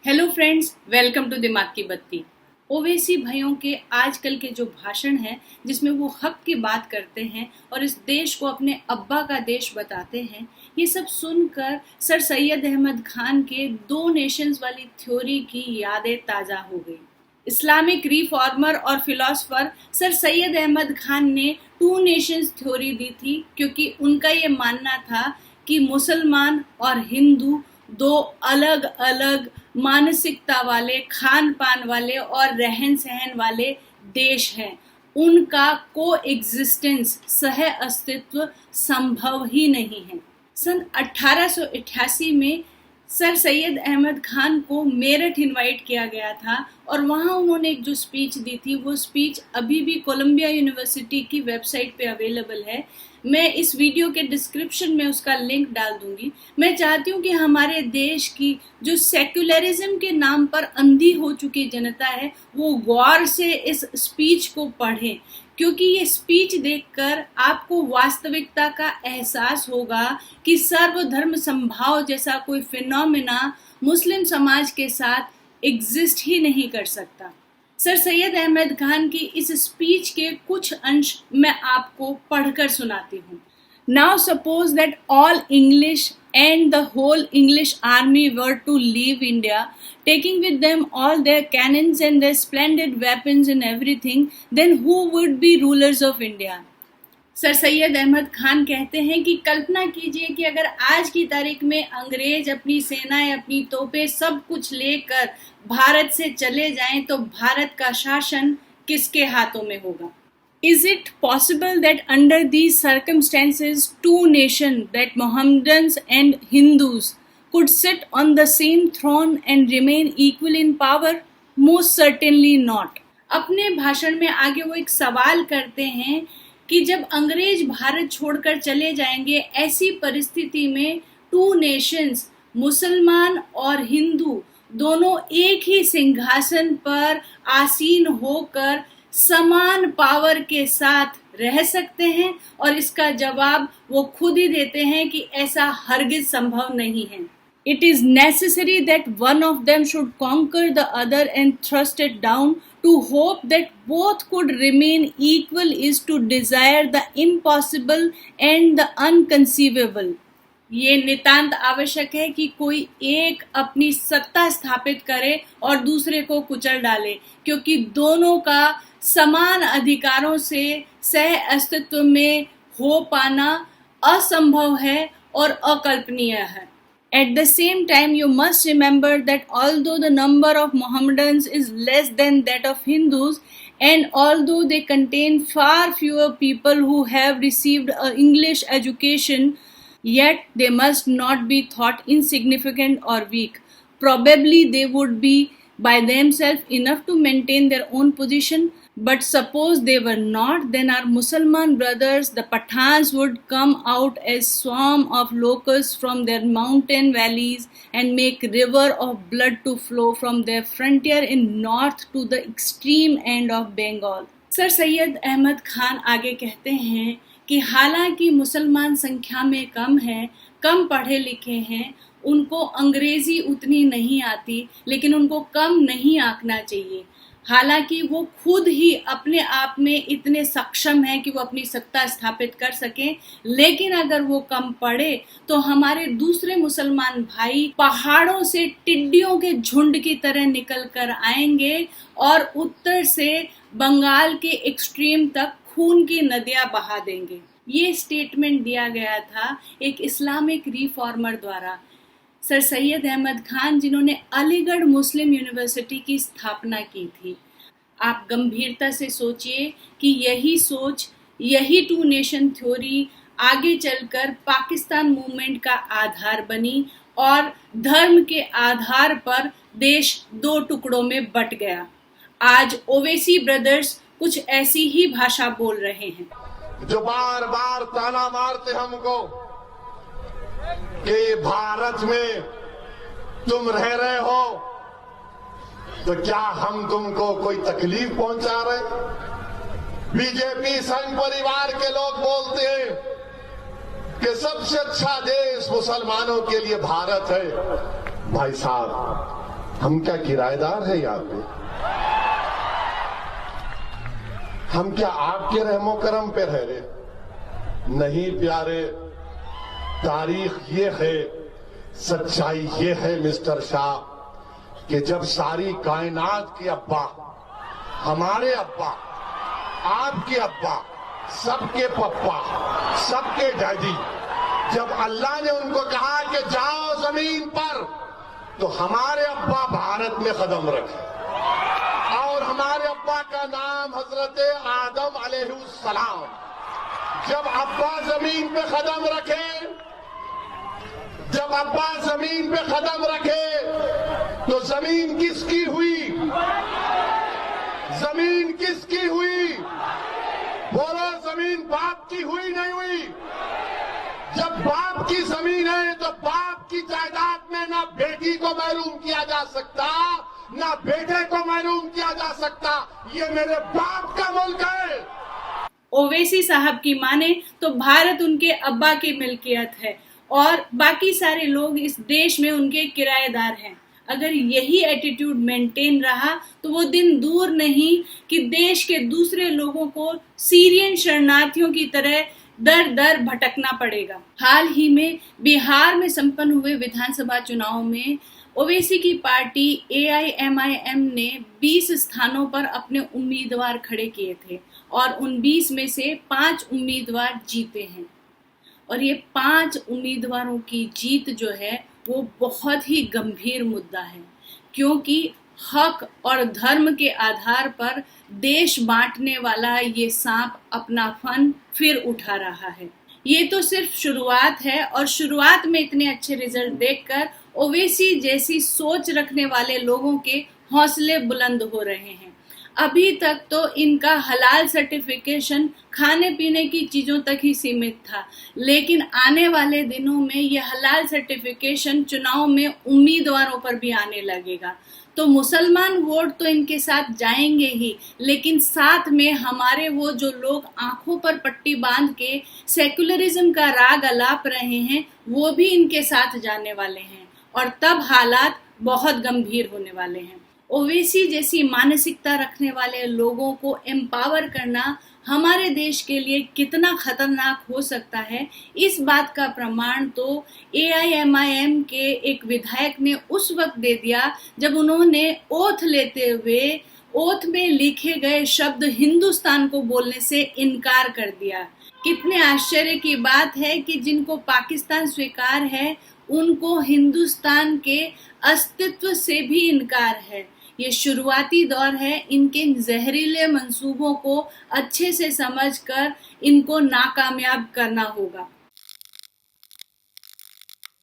Hello friends, welcome to दिमाग की बत्ती। ओवैसी भाइयों के आजकल के जो भाषण हैं जिसमें वो हक की बात करते हैं और इस देश को अपने अब्बा का देश बताते हैं, ये सब सुनकर सर सैयद अहमद खान के 2 नेशंस वाली थ्योरी की यादें ताज़ा हो गई। इस्लामिक रिफॉर्मर और फिलोसफर सर सैयद अहमद खान ने 2 नेशंस थ्योरी दी थी क्योंकि उनका ये मानना था कि मुसलमान और हिंदू 2 अलग अलग मानसिकता वाले, खान पान वाले और रहन सहन वाले देश हैं। उनका को एग्जिस्टेंस, सह अस्तित्व संभव ही नहीं है। सन 1888 में सर सैयद अहमद खान को मेरठ इनवाइट किया गया था और वहाँ उन्होंने एक जो स्पीच दी थी, वो स्पीच अभी भी कोलंबिया यूनिवर्सिटी की वेबसाइट पे अवेलेबल है। मैं इस वीडियो के डिस्क्रिप्शन में उसका लिंक डाल दूंगी। मैं चाहती हूँ कि हमारे देश की जो सेक्युलरिज्म के नाम पर अंधी हो चुकी जनता है वो गौर से इस स्पीच को पढ़े, क्योंकि ये स्पीच देखकर आपको वास्तविकता का एहसास होगा कि सर्वधर्म समभाव जैसा कोई फिनोमिना मुस्लिम समाज के साथ एग्जिस्ट ही नहीं कर सकता। सर सैयद अहमद खान की इस स्पीच के कुछ अंश मैं आपको पढ़कर सुनाती हूँ। Now suppose that all English and the whole English army were to leave India, taking with them all their cannons and their splendid weapons and everything, then who would be rulers of India? Sir Syed Ahmad Khan कहते हैं कि कल्पना कीजिए कि अगर आज की तारीख में अंग्रेज अपनी सेनाएं, अपनी तोपें, सब कुछ लेकर भारत से चले जाएं तो भारत का शासन किसके हाथों में होगा? Is it possible that under these circumstances 2 nations, that Mohammedans and Hindus, could sit on the same throne and remain equal in power? Most certainly not. अपने भाषण में आगे वो एक सवाल करते हैं कि जब अंग्रेज भारत छोड़कर चले जाएंगे, ऐसी परिस्थिति में 2 नेशंस, मुसलमान और हिंदू, दोनों एक ही सिंहासन पर आसीन होकर समान पावर के साथ रह सकते हैं, और इसका जवाब वो खुद ही देते हैं कि ऐसा हरगिज संभव नहीं है। It is necessary that one of them should conquer the other and thrust it down. To hope that both could remain equal is to desire the impossible and the unconceivable. ये नितांत आवश्यक है कि कोई एक अपनी सत्ता स्थापित करे और दूसरे को कुचल डाले, क्योंकि दोनों का समान अधिकारों से सह अस्तित्व में हो पाना असंभव है और अकल्पनीय है। At the same time, you must remember that although the number of Mohammedans is less than that of Hindus, and although they contain far fewer people who have received an English education, yet they must not be thought insignificant or weak. Probably they would be by themselves enough to maintain their own position. But suppose they were not, then our Musliman brothers, the Pathans, would come out as swarm of locusts from their mountain valleys and make river of blood to flow from their frontier in north to the extreme end of Bengal. Sir Syed Ahmad Khan आगे कहते हैं कि हालांकि मुसलमान संख्या में कम हैं, कम पढ़े लिखे हैं, उनको अंग्रेजी उतनी नहीं आती, लेकिन उनको कम नहीं आंकना चाहिए। हालांकि वो खुद ही अपने आप में इतने सक्षम हैं कि वो अपनी सत्ता स्थापित कर सकें, लेकिन अगर वो कम पढ़े तो हमारे दूसरे मुसलमान भाई पहाड़ों से टिड्डियों के झुंड की तरह निकल कर आएंगे और उत्तर से बंगाल के एक्सट्रीम तक खून की नदियां बहा देंगे। ये स्टेटमेंट दिया गया था एक इस्लामिक रिफॉर्मर द्वारा। सर सैयद अहमद खान, जिन्होंने अलीगढ़ मुस्लिम यूनिवर्सिटी की स्थापना की थी। आप गंभीरता से सोचिए कि यही सोच, यही 2 नेशन थ्योरी आगे चलकर पाकिस्तान मूवमेंट का आधार बनी और धर्म के आधार पर देश 2 टुकड़ों में बट गया। आज ओवैसी ब्रदर्स कुछ ऐसी ही भाषा बोल रहे हैं। जो बार बार ताना मारते हमको कि भारत में तुम रह रहे हो, तो क्या हम तुमको कोई तकलीफ पहुंचा रहे? बीजेपी संघ परिवार के लोग बोलते हैं कि सबसे अच्छा देश मुसलमानों के लिए भारत है। भाई साहब, हम क्या किराएदार है यहाँ पे? हम क्या आपके रहमो करम पे रह रहे? नहीं प्यारे, तारीख ये है, सच्चाई ये है मिस्टर शाह, कि जब सारी कायनात के अब्बा, हमारे अब्बा, आपके अब्बा, सबके पप्पा, सबके डैडी, जब अल्लाह ने उनको कहा कि जाओ जमीन पर, तो हमारे अब्बा भारत में कदम रखे, और हमारे अब्बा का नाम हजरत आदम अलैहिस्सलाम। जब अब्बा जमीन पे कदम रखे, जब अब्बा जमीन पे कदम रखे, तो जमीन किसकी हुई? जमीन किसकी हुई? बोलो, जमीन बाप की हुई नहीं हुई? जब बाप की जमीन है तो बाप की जायदाद में ना बेटी को महरूम किया जा सकता, ना बेटे को महरूम किया जा सकता। ये मेरे बाप का मुल्क है। ओवैसी साहब की माने तो भारत उनके अब्बा की मिल्कियत है और बाकी सारे लोग इस देश में उनके किराएदार हैं। अगर यही एटीट्यूड मेंटेन रहा तो वो दिन दूर नहीं कि देश के दूसरे लोगों को सीरियन शरणार्थियों की तरह दर दर भटकना पड़ेगा। हाल ही में बिहार में संपन्न हुए विधानसभा चुनाव में ओवैसी की पार्टी AIMIM ने 20 स्थानों पर अपने उम्मीदवार खड़े किए थे और उन 20 में से 5 उम्मीदवार जीते हैं। और ये 5 उम्मीदवारों की जीत जो है वो बहुत ही गंभीर मुद्दा है, क्योंकि हक और धर्म के आधार पर देश बांटने वाला ये सांप अपना फन फिर उठा रहा है। ये तो सिर्फ शुरुआत है और शुरुआत में इतने अच्छे रिजल्ट देखकर ओवैसी जैसी सोच रखने वाले लोगों के हौसले बुलंद हो रहे हैं। अभी तक तो इनका हलाल सर्टिफिकेशन खाने पीने की चीजों तक ही सीमित था, लेकिन आने वाले दिनों में ये हलाल सर्टिफिकेशन चुनाव में उम्मीदवारों पर भी आने लगेगा। तो मुसलमान वोट तो इनके साथ जाएंगे ही, लेकिन साथ में हमारे वो जो लोग आंखों पर पट्टी बांध के सेकुलरिज्म का राग अलाप रहे हैं, वो भी इनके साथ जाने वाले हैं और तब हालात बहुत गंभीर होने वाले हैं। ओवैसी जैसी मानसिकता रखने वाले लोगों को एम्पावर करना हमारे देश के लिए कितना खतरनाक हो सकता है, इस बात का प्रमाण तो AIMIM के एक विधायक ने उस वक्त दे दिया जब उन्होंने ओथ लेते हुए ओथ में लिखे गए शब्द हिंदुस्तान को बोलने से इनकार कर दिया। कितने आश्चर्य की बात है कि जिनको पाकिस्तान स्वीकार है उनको हिंदुस्तान के अस्तित्व से भी इनकार है। ये शुरुआती दौर है, इनके जहरीले मंसूबों को अच्छे से समझकर इनको नाकामयाब करना होगा।